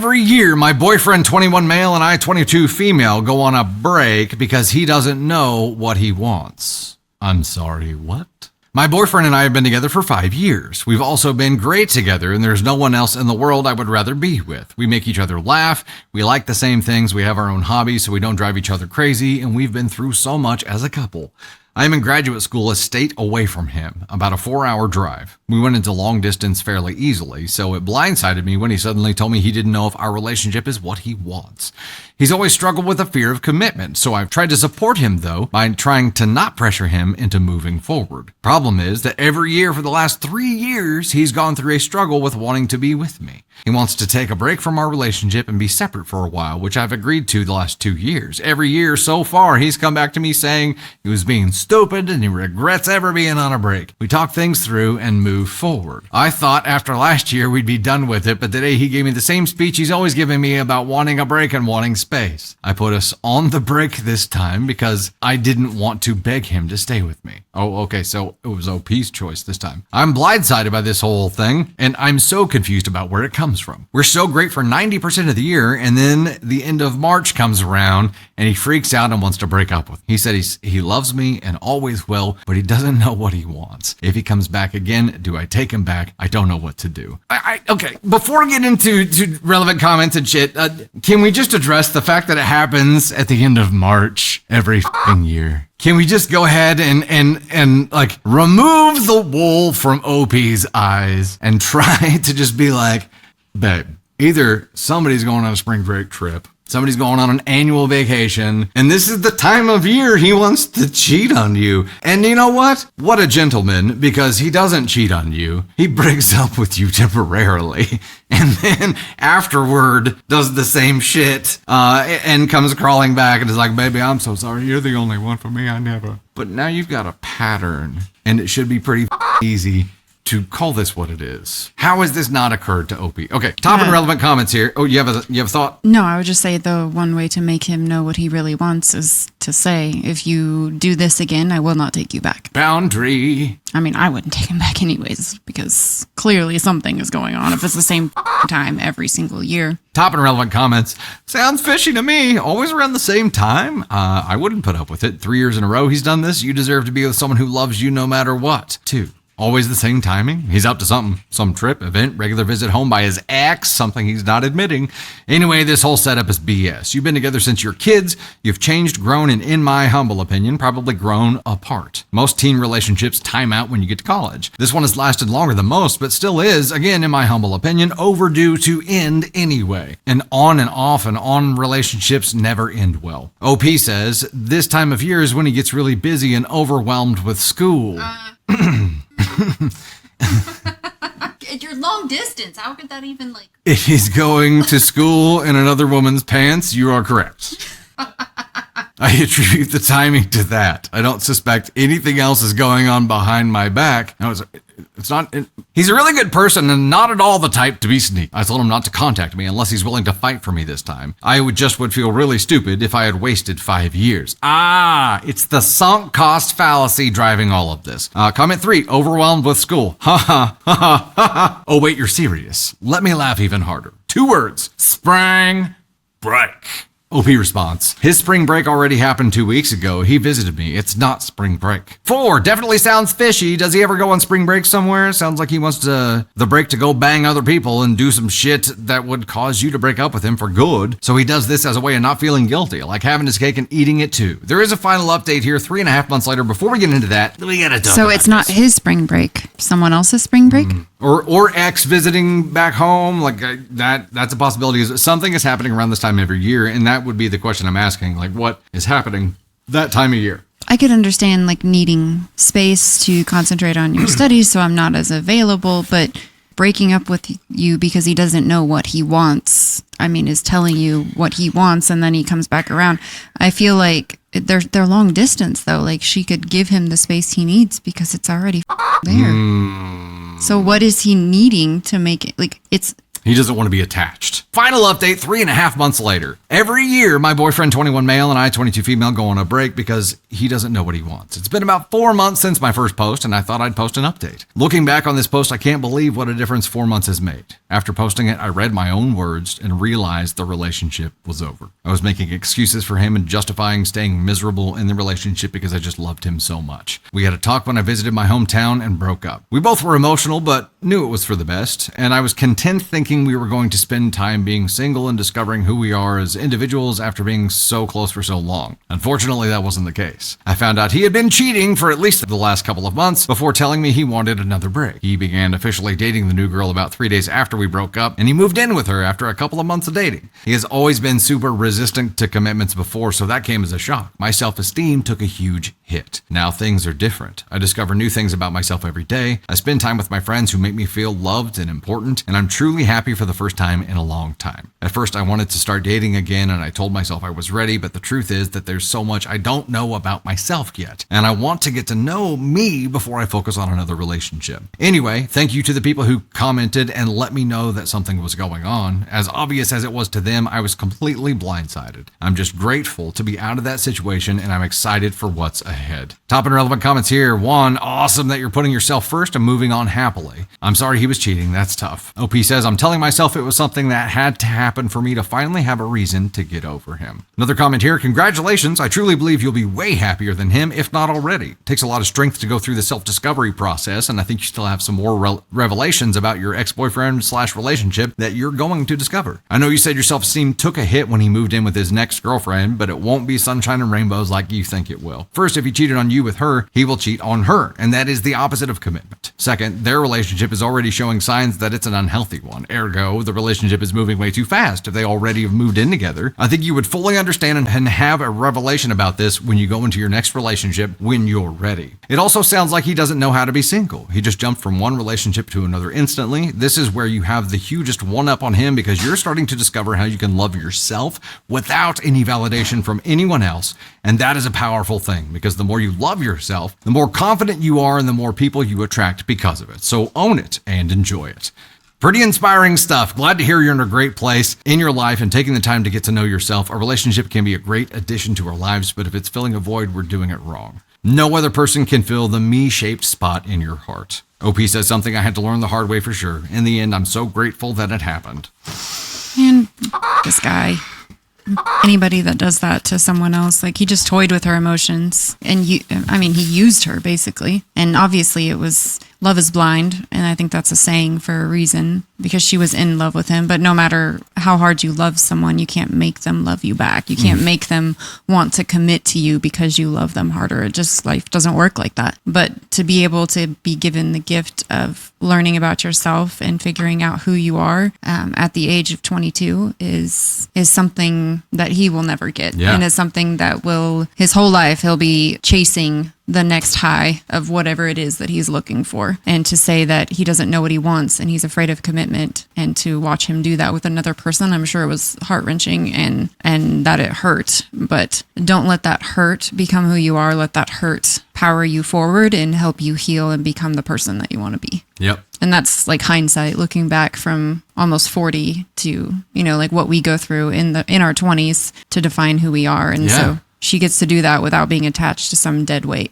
Every year, my boyfriend, 21 male, and I, 22 female, go on a break because he doesn't know what he wants. I'm sorry, what? My boyfriend and I have been together for 5 years. We've also been great together, and there's no one else in the world I would rather be with. We make each other laugh, we like the same things, we have our own hobbies, so we don't drive each other crazy, and we've been through so much as a couple. I am in graduate school a state away from him, about a 4-hour drive. We went into long distance fairly easily, so it blindsided me when he suddenly told me he didn't know if our relationship is what he wants. He's always struggled with a fear of commitment, so I've tried to support him, though, by trying to not pressure him into moving forward. Problem is that every year for the last 3 years, he's gone through a struggle with wanting to be with me. He wants to take a break from our relationship and be separate for a while, which I've agreed to the last 2 years. Every year so far, he's come back to me saying he was being stupid and he regrets ever being on a break. We talk things through and move forward. I thought after last year we'd be done with it, but today he gave me the same speech he's always given me about wanting a break and wanting space. I put us on the break this time because I didn't want to beg him to stay with me. Oh, okay, so it was OP's choice this time. I'm blindsided by this whole thing, and I'm so confused about where it comes from. We're so great for 90% of the year, and then the end of March comes around, and he freaks out and wants to break up with me. He said he loves me and always will, but he doesn't know what he wants. If he comes back again, do I take him back? I don't know what to do. Okay, before we get into relevant comments and shit, can we just address the fact that it happens at the end of March every f***ing year? Can we just go ahead and like remove the wool from OP's eyes and try to just be like, babe, either somebody's going on a spring break trip, somebody's going on an annual vacation, and this is the time of year he wants to cheat on you. And you know what? What a gentleman, because he doesn't cheat on you. He breaks up with you temporarily, and then afterward does the same shit, and comes crawling back and is like, baby, I'm so sorry. You're the only one for me. I never. But now you've got a pattern, and it should be pretty easy to call this what it is. How has this not occurred to OP? Okay, top and relevant comments here. Oh, you have a thought? No, I would just say the one way to make him know what he really wants is to say, if you do this again, I will not take you back. Boundary. I mean, I wouldn't take him back anyways, because clearly something is going on if it's the same time every single year. Top and relevant comments. Sounds fishy to me. Always around the same time. I wouldn't put up with it. 3 years in a row he's done this. You deserve to be with someone who loves you no matter what. 2. Always the same timing. He's up to something. Some trip, event, regular visit home by his ex, something he's not admitting. Anyway, this whole setup is BS. You've been together since you're kids. You've changed, grown, and in my humble opinion, probably grown apart. Most teen relationships time out when you get to college. This one has lasted longer than most, but still is, again, in my humble opinion, overdue to end anyway. And on relationships never end well. OP says, this time of year is when he gets really busy and overwhelmed with school. You're long distance. How could that even like? If he's going to school in another woman's pants, you are correct. I attribute the timing to that. I don't suspect anything else is going on behind my back. No, it's not. He's a really good person and not at all the type to be sneaky. I told him not to contact me unless he's willing to fight for me this time. I would feel really stupid if I had wasted 5 years. It's the sunk cost fallacy driving all of this. Comment 3, overwhelmed with school. Ha ha ha ha ha. Oh wait, you're serious. Let me laugh even harder. 2 words. Spring break. OP response. His spring break already happened 2 weeks ago. He visited me. It's not spring break. 4, definitely sounds fishy. Does he ever go on spring break somewhere? Sounds like he wants the break to go bang other people and do some shit that would cause you to break up with him for good. So he does this as a way of not feeling guilty, like having his cake and eating it too. There is a final update here 3.5 months later. Before we get into that, we gotta talk So about it's not this. his spring break, someone else's spring break? Or ex visiting back home, like that's a possibility. Something is happening around this time every year, and that would be the question I'm asking. Like, what is happening that time of year? I could understand like needing space to concentrate on your studies, so I'm not as available, but breaking up with you because he doesn't know what he wants, I mean, is telling you what he wants, and then he comes back around. I feel like they're long distance though. Like she could give him the space he needs because it's already there. So what is he needing to make it like it's He doesn't want to be attached. Final update 3.5 months later. Every year, my boyfriend 21 male and I 22 female go on a break because he doesn't know what he wants. It's been about 4 months since my first post, and I thought I'd post an update. Looking back on this post, I can't believe what a difference 4 months has made. After posting it, I read my own words and realized the relationship was over. I was making excuses for him and justifying staying miserable in the relationship because I just loved him so much. We had a talk when I visited my hometown and broke up. We both were emotional, but knew it was for the best, and I was content thinking we were going to spend time being single and discovering who we are as individuals after being so close for so long. Unfortunately, that wasn't the case. I found out he had been cheating for at least the last couple of months before telling me he wanted another break. He began officially dating the new girl about 3 days after we broke up, and he moved in with her after a couple of months of dating. He has always been super resistant to commitments before, so that came as a shock. My self-esteem took a huge hit. Now things are different. I discover new things about myself every day. I spend time with my friends who make me feel loved and important, and I'm truly happy for the first time in a long time. At first, I wanted to start dating again, and I told myself I was ready, but the truth is that there's so much I don't know about myself yet, and I want to get to know me before I focus on another relationship. Anyway, thank you to the people who commented and let me know that something was going on. As obvious as it was to them, I was completely blindsided. I'm just grateful to be out of that situation, and I'm excited for what's ahead. Top and relevant comments here. 1, awesome that you're putting yourself first and moving on happily. I'm sorry he was cheating. That's tough. OP says, I'm telling myself it was something that had to happen for me to finally have a reason to get over him. Another comment here. Congratulations. I truly believe you'll be way happier than him, if not already. It takes a lot of strength to go through the self-discovery process, and I think you still have some more revelations about your ex-boyfriend/relationship that you're going to discover. I know you said your self-esteem took a hit when he moved in with his next girlfriend, but it won't be sunshine and rainbows like you think it will. First, if he cheated on you with her, he will cheat on her, and that is the opposite of commitment. Second, their relationship is already showing signs that it's an unhealthy one. Ergo, the relationship is moving way too fast if they already have moved in together. I think you would fully understand and have a revelation about this when you go into your next relationship when you're ready. It also sounds like he doesn't know how to be single. He just jumped from one relationship to another instantly. This is where you have the hugest one-up on him because you're starting to discover how you can love yourself without any validation from anyone else. And that is a powerful thing because the more you love yourself, the more confident you are and the more people you attract because of it. So own it and enjoy it. Pretty inspiring stuff. Glad to hear you're in a great place in your life and taking the time to get to know yourself. A relationship can be a great addition to our lives, but if it's filling a void, we're doing it wrong. No other person can fill the me-shaped spot in your heart. OP says something I had to learn the hard way for sure. In the end, I'm so grateful that it happened. And this guy. Anybody that does that to someone else, like he just toyed with her emotions and he used her basically. And obviously it was love is blind. And I think that's a saying for a reason because she was in love with him. But no matter how hard you love someone, you can't make them love you back. You can't make them want to commit to you because you love them harder. It just, life doesn't work like that. But to be able to be given the gift of learning about yourself and figuring out who you are at the age of 22 is something that he will never get. Yeah. And is something that will, his whole life, he'll be chasing the next high of whatever it is that he's looking for. And to say that he doesn't know what he wants and he's afraid of commitment, and to watch him do that with another person, I'm sure it was heart-wrenching and that it hurt. But don't let that hurt become who you are. Let that hurt power you forward and help you heal and become the person that you want to be. Yep. And that's like hindsight, looking back from almost 40 to, like what we go through in our 20s to define who we are. And so she gets to do that without being attached to some dead weight.